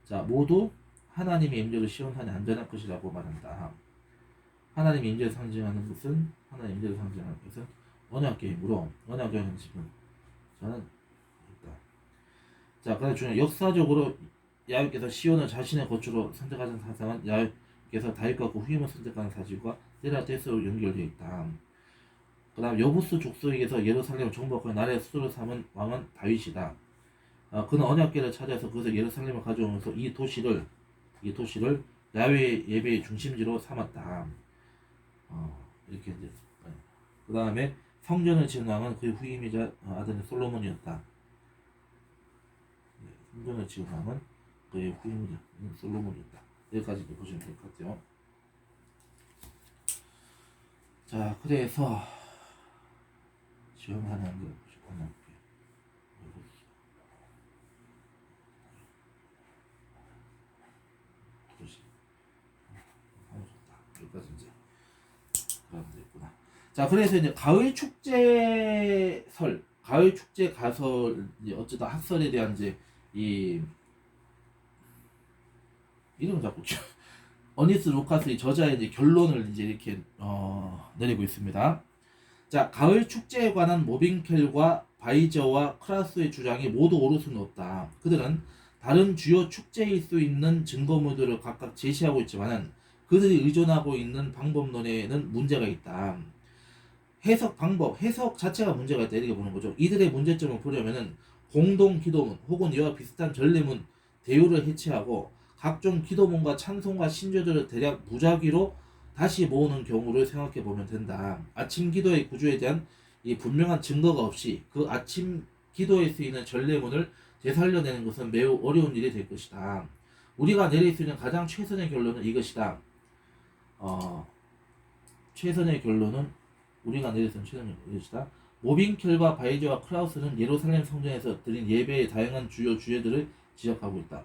Speaker 1: 자, 모두 하나님의 임재로 시온산이 안전할 것이라고 말한다. 하나님의 임재를 상징하는 것은 언약궤이므로, 언약궤 형식은 저는 있다. 자, 그다음 중에 역사적으로 야훼께서 시온을 자신의 거처로 선택하신 사상은 야훼께서 다윗과 그 후임을 선택하는 사실과 세라테스로 연결되어 있다. 그 다음 여부스 족속에게서 예루살렘을 정복하여 나라의 수도로 삼은 왕은 다윗이다. 그는 언약궤를 찾아서 그것을 예루살렘을 가져오면서 이 도시를 야훼 예배의 중심지로 삼았다. 이렇게 이제. 그 다음에 성전을 지은 왕은 그의 후임이자 아들 솔로몬이었다. 성전을 지은 왕은 그의 후임이자 솔로몬이었다. 여기까지 보시면 될 것 같아요. 자, 그래서 지금 하는 게 잠깐만 여기까지 이제 그러면 됐구나. 자, 그래서 이제 가을 축제 가설 이제 어쩌다 학설에 대한 이제 이 이름 자꾸 어니스 루카스의 저자의 이제 결론을 이제 이렇게 내리고 있습니다. 자, 가을 축제에 관한 모빙켈과 바이저와 크라스의 주장이 모두 옳을 수는 없다. 그들은 다른 주요 축제일 수 있는 증거물들을 각각 제시하고 있지만은 그들이 의존하고 있는 방법론에는 문제가 있다. 해석 자체가 문제가 있다 이렇게 보는 거죠. 이들의 문제점을 보려면은 공동 기도문 혹은 이와 비슷한 전례문 대우를 해체하고 각종 기도문과 찬송과 신조들을 대략 무작위로 다시 모으는 경우를 생각해 보면 된다. 아침 기도의 구조에 대한 이 분명한 증거가 없이 그 아침 기도에 쓰이는 전례문을 되살려내는 것은 매우 어려운 일이 될 것이다. 우리가 내릴 수 있는 가장 최선의 결론은 이것이다. 최선의 결론은 우리가 내릴 수 있는 최선의 이것이다. 모빙켈과 바이저와 크라우스는 예루살렘 성전에서 드린 예배의 다양한 주요 주제들을 지적하고 있다.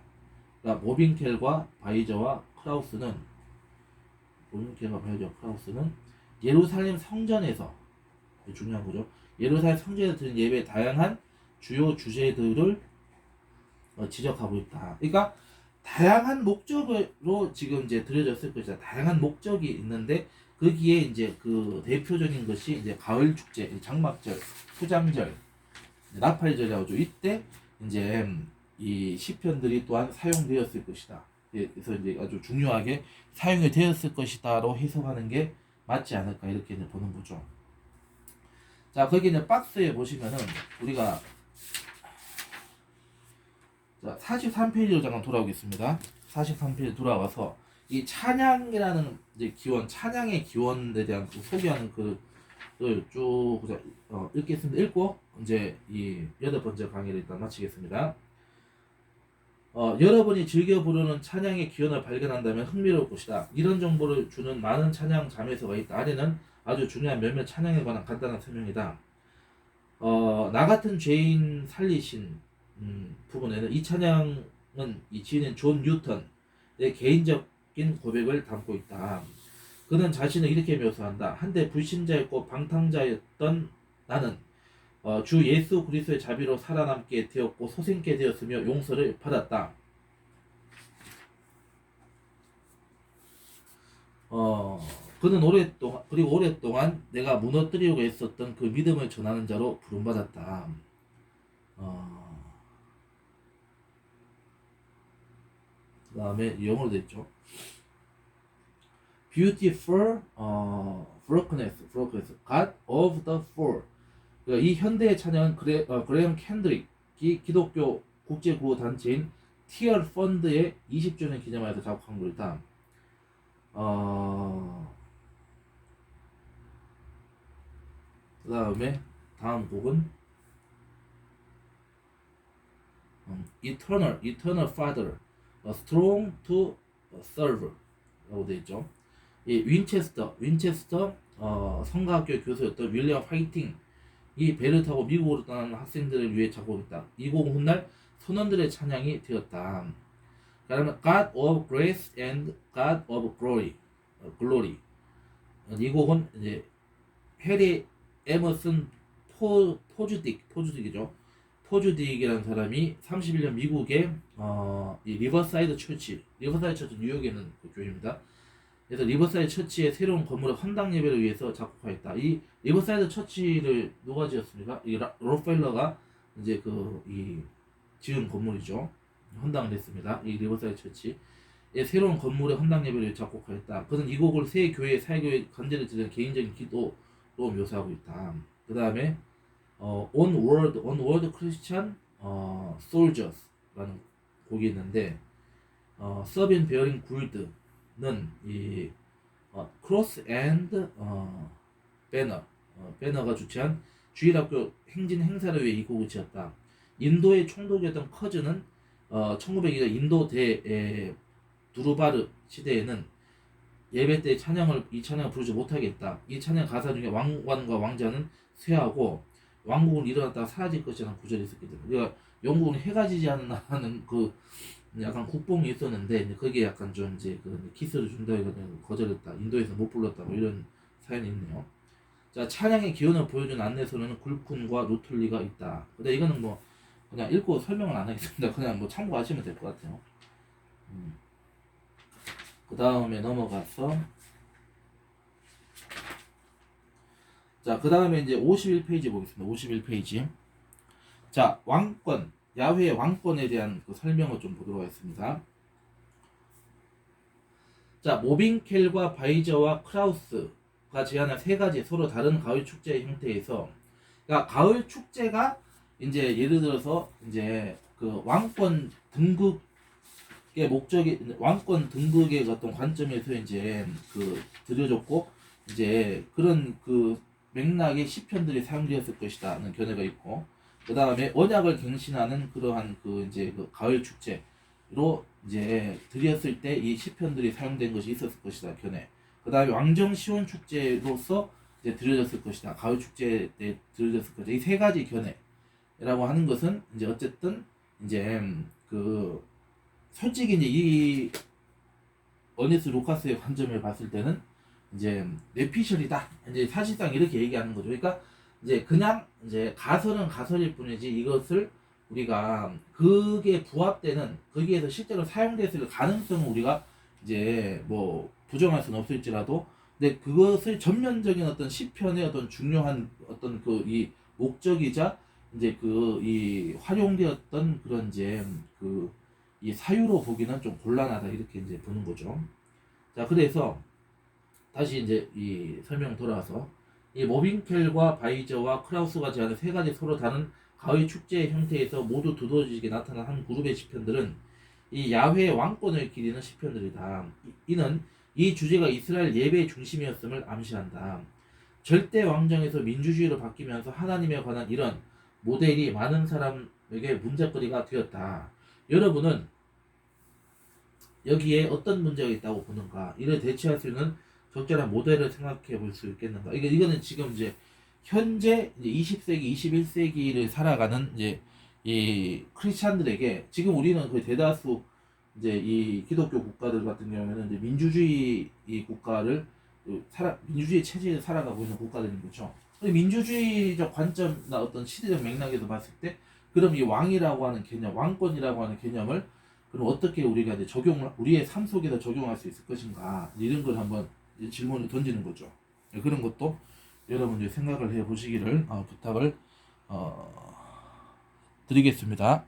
Speaker 1: 그러니까 모빙켈과 바이저와 크라우스는 예루살렘 성전에서 중요한 거죠. 예루살렘 성전에서 드린 예배의 다양한 주요 주제들을 지적하고 있다. 그러니까 다양한 목적으로 지금 이제 드려졌을 것이다. 다양한 목적이 있는데 거기에 이제 그 대표적인 것이 이제 가을 축제, 장막절, 수장절, 나팔절이라고 하죠. 이때 이제 이 시편들이 또한 사용되었을 것이다. 그래서 이제 아주 중요하게 사용이 되었을 것이다로 해석하는 게 맞지 않을까 이렇게 이제 보는 거죠. 자, 거기 이제 박스에 보시면은 우리가 자 43페이지로 잠깐 돌아오겠습니다. 43페이지 돌아와서 이 찬양이라는 이제 기원, 찬양의 기원에 대한 소개하는 글을 쭉 읽겠습니다. 읽고 이제 이 8번째 강의를 일단 마치겠습니다. 여러분이 즐겨 부르는 찬양의 기원을 발견한다면 흥미로울 것이다. 이런 정보를 주는 많은 찬양 자매서가 있다. 아래는 아주 중요한 몇몇 찬양에 관한 간단한 설명이다. 나 같은 죄인 살리신 부분에는 이 찬양은 이 지인인 존 뉴턴의 개인적인 고백을 담고 있다. 그는 자신을 이렇게 묘사한다. 한때 불신자였고 방탕자였던 나는 주 예수 그리스도의 자비로 살아남게 되었고 소생케 되었으며 용서를 받았다. 그는 오랫동안 내가 무너뜨리려고 했었던 그 믿음을 전하는 자로 부름받았다. 그 다음에 영어로 됐죠. Beautiful brokenness, God of the Fall. 이 현대의 찬양은 그레엄 캔드릭이 기독교 국제구호 단체인 티얼 펀드의 20주년 기념하여서 작곡한 것이다. 그 다음에 다음 곡은 Eternal Father, Strong to Serve 라고 되어 있죠. 이 윈체스터 성가학교 교수였던 윌리엄 화이팅 이 배를 타고 미국으로 떠나는 학생들을 위해 작곡했다. 이 곡은 훗날 선원들의 찬양이 되었다. 그다음에 God of Grace and God of Glory. 이 곡은 이제 해리 에머슨 포주딕이라는 사람이 31년 미국의 이 리버사이드 처치 뉴욕에 있는 그 교회입니다. 그래서 리버사이드 처치의 새로운 건물의 헌당 예배를 위해서 작곡하였다. 이 리버사이드 처치를 누가 지었습니까? 이 록펠러가 이제 이 지은 건물이죠. 헌당을 했습니다. 이 리버사이드 처치의 새로운 건물의 헌당 예배를 작곡하였다. 그는 이 곡을 새 교회 사회교회 간절히 드리는 개인적인 기도로 묘사하고 있다. 그 다음에 On World Christian Soldiers라는 곡이 있는데 Serving Bearing Good는 이 크로스 앤드 배너가 주최한 주일학교 행진 행사를 위해 이 곡을 지었다. 인도의 총독이었던 커즈는 1902년 인도 대 두루바르 시대에는 예배 때 이 찬양을 부르지 못하겠다. 이 찬양 가사 중에 왕관과 왕자는 쇠하고 왕국은 일어났다가 사라질 것이라는 구절이 있었기 때문에 그러니까 영국은 해가 지지 않는 하는 그 약간 국뽕이 있었는데 이제 거기에 약간 좀 이제 그 키스를 준다 해가지고 거절했다. 인도에서 못 불렀다. 뭐 이런 사연이 있네요. 자, 찬양의 기원을 보여준 안내서는 굴쿤과 노틀리가 있다. 근데 이거는 뭐 그냥 읽고 설명을 안 하겠습니다. 그냥 뭐 참고하시면 될 것 같아요. 그 다음에 넘어가서 자, 그 다음에 이제 51페이지 보겠습니다. 51페이지. 자, 왕권, 야훼의 왕권에 대한 그 설명을 좀 보도록 하겠습니다. 자, 모빈켈과 바이저와 크라우스가 제안한 세 가지 서로 다른 가을 축제의 형태에서, 그러니까 가을 축제가 이제 예를 들어서 이제 그 왕권 등극의 목적이 왕권 등극의 어떤 관점에서 이제 그 들여졌고 이제 그런 그 맥락의 시편들이 사용되었을 것이다는 견해가 있고, 그 다음에 언약을 갱신하는 그러한 그 이제 그 가을 축제로 이제 드렸을 때 이 시편들이 사용된 것이 있었을 것이다 견해. 그 다음에 왕정 시온 축제로서 이제 드려졌을 것이다. 가을 축제 때 드려졌을 것이다. 이 세 가지 견해라고 하는 것은 이제 어쨌든 이제 그 솔직히 이제 이 어니스 루카스의 관점을 봤을 때는 이제 뇌피셜이다. 이제 사실상 이렇게 얘기하는 거죠. 그러니까 이제 그냥 이제 가설은 가설일 뿐이지 이것을 우리가 그게 부합되는 거기에서 실제로 사용됐을 가능성은 우리가 이제 뭐 부정할 수는 없을지라도 근데 그것을 전면적인 어떤 시편의 어떤 중요한 어떤 그 이 목적이자 이제 그 이 활용되었던 그런 이제 그 이 사유로 보기는 좀 곤란하다 이렇게 이제 보는 거죠. 자, 그래서 다시 이제 이 설명 돌아와서 이 모빈켈과 바이저와 크라우스가 제안한 세 가지 서로 다른 가을 축제의 형태에서 모두 두드러지게 나타난 한 그룹의 시편들은 이 야훼의 왕권을 기리는 시편들이다. 이는 이 주제가 이스라엘 예배의 중심이었음을 암시한다. 절대 왕정에서 민주주의로 바뀌면서 하나님에 관한 이런 모델이 많은 사람에게 문제거리가 되었다. 여러분은 여기에 어떤 문제가 있다고 보는가? 이를 대체할 수 있는 적절한 모델을 생각해 볼 수 있겠는가? 이거는 지금 이제 현재 이제 20세기, 21세기를 살아가는 이제 이 크리스찬들에게 지금 우리는 거의 대다수 이제 이 기독교 국가들 같은 경우에는 이제 민주주의 이 국가를 민주주의 체제에 살아가고 있는 국가들인 거죠. 민주주의적 관점이나 어떤 시대적 맥락에서 봤을 때 그럼 이 왕이라고 하는 개념, 왕권이라고 하는 개념을 그럼 어떻게 우리가 이제 우리의 삶 속에서 적용할 수 있을 것인가 이런 걸 한번 질문을 던지는 거죠. 그런 것도 여러분들이 생각을 해 보시기를 부탁을 드리겠습니다.